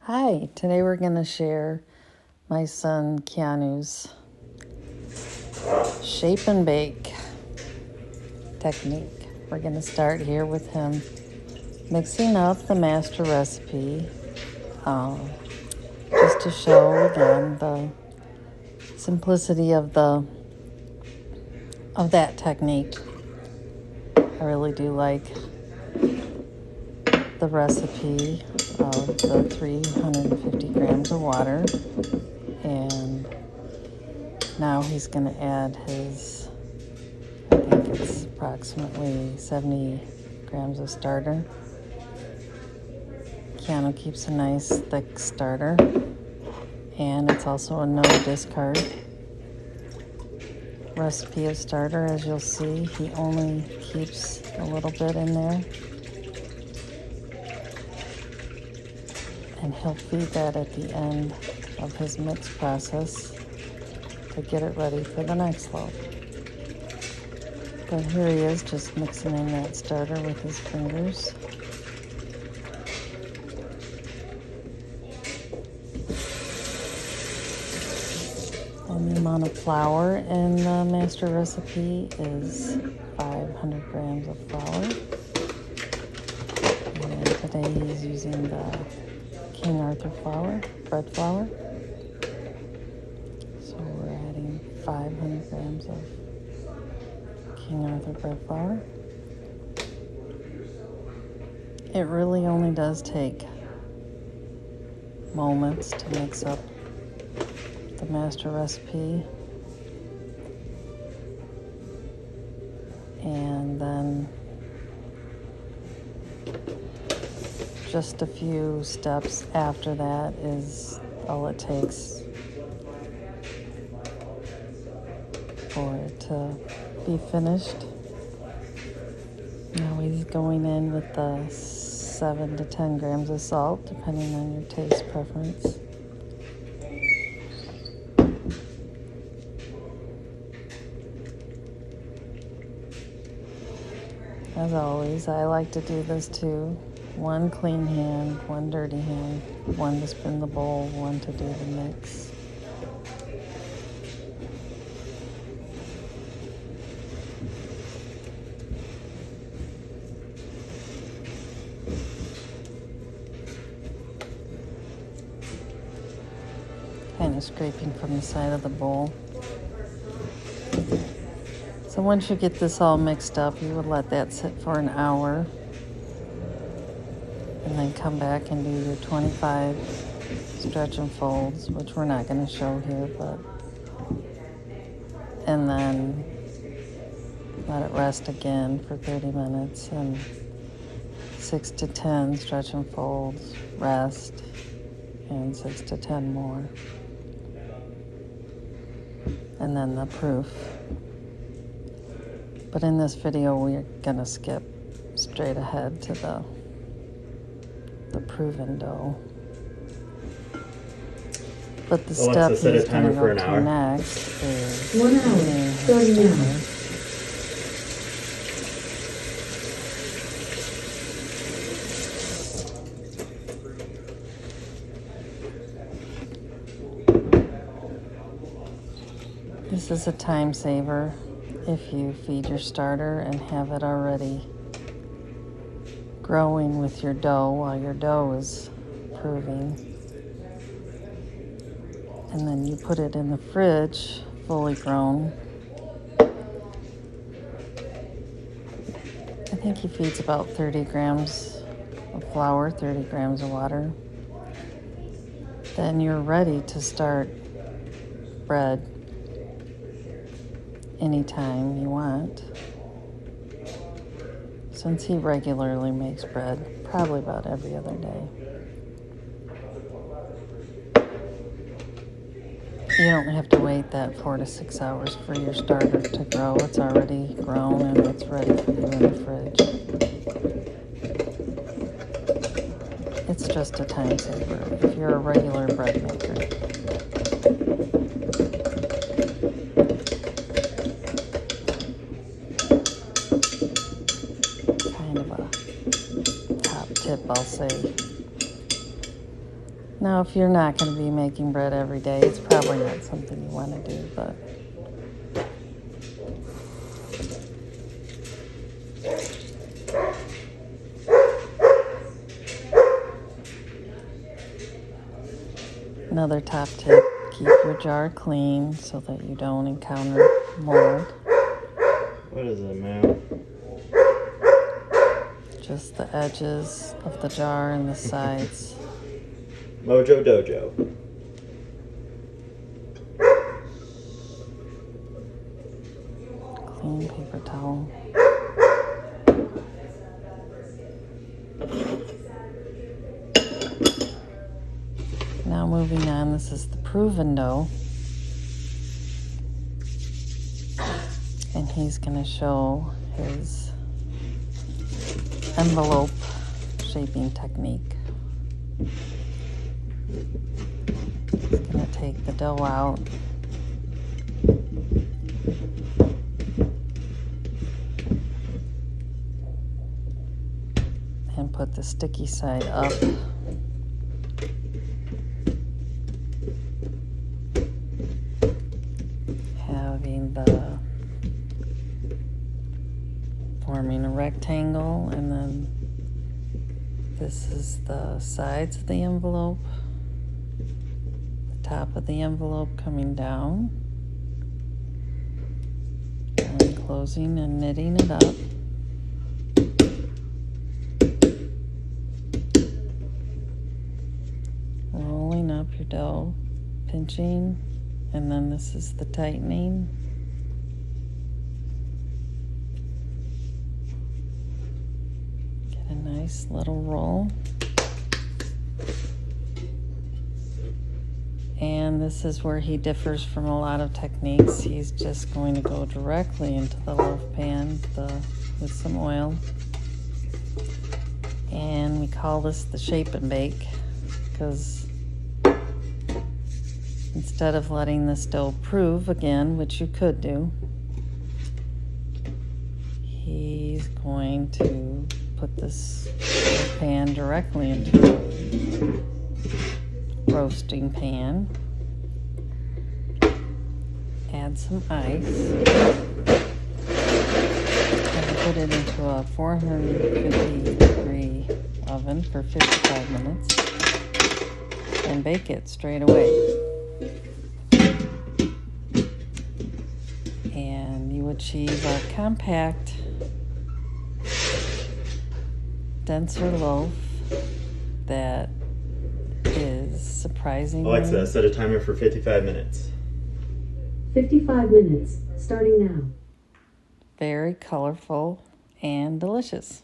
Hi, today we're going to share my son Keanu's shape and bake technique. We're going to start here with him mixing up the master recipe just to show again the simplicity of that technique. I really do like the recipe of the 350 grams of water, and now he's going to add his, I think it's approximately 70 grams of starter. Keanu keeps a nice thick starter, and it's also a no discard recipe of starter. As you'll see, he only keeps a little bit in there, and he'll feed that at the end of his mix process to get it ready for the next loaf. But here he is, just mixing in that starter with his fingers. And the amount of flour in the master recipe is 500 grams of flour. And today he's using the King Arthur flour, bread flour. So we're adding 500 grams of King Arthur bread flour. It really only does take moments to mix up the master recipe, and then just a few steps after that is all it takes for it to be finished. Now he's going in with the 7 to 10 grams of salt, depending on your taste preference. As always, I like to do this too. One clean hand, one dirty hand, one to spin the bowl, one to do the mix. Kind of scraping from the side of the bowl. So once you get this all mixed up, you would let that sit for an hour, and then come back and do your 25 stretch and folds, which we're not going to show here, and then let it rest again for 30 minutes, and 6 to 10 stretch and folds, rest, and 6 to 10 more. And then the proof. But in this video, we're going to skip straight ahead to the proven dough. But the step he's going to go to next is 1 hour, 30 minutes. This is a time saver if you feed your starter and have it already growing with your dough while your dough is proving. And then you put it in the fridge fully grown. I think he feeds about 30 grams of flour, 30 grams of water. Then you're ready to start bread anytime you want. Since he regularly makes bread, probably about every other day. You don't have to wait that 4 to 6 hours for your starter to grow. It's already grown and it's ready for you in the fridge. It's just a time saver if you're a regular bread maker. Kind of a top tip, I'll say. Now, if you're not going to be making bread every day, it's probably not something you want to do, but another top tip, keep your jar clean so that you don't encounter mold. What is it, man? Just the edges of the jar and the sides. Mojo Dojo. Clean paper towel. Now moving on, this is the proven dough. And he's going to show his envelope shaping technique. He's going to take the dough out. And put the sticky side up. Forming a rectangle, and then this is the sides of the envelope, the top of the envelope coming down, and closing and knitting it up. Rolling up your dough, pinching, and then this is the tightening. Nice little roll. And this is where he differs from a lot of techniques. He's just going to go directly into the loaf pan with some oil. And we call this the shape and bake because instead of letting this dough prove again, which you could do, he's going to put this pan directly into a roasting pan. Add some ice. And put it into a 450-degree oven for 55 minutes. And bake it straight away. And you achieve a compact, denser loaf that is surprisingly... Alexa, set a timer for 55 minutes. 55 minutes, starting now. Very colorful and delicious.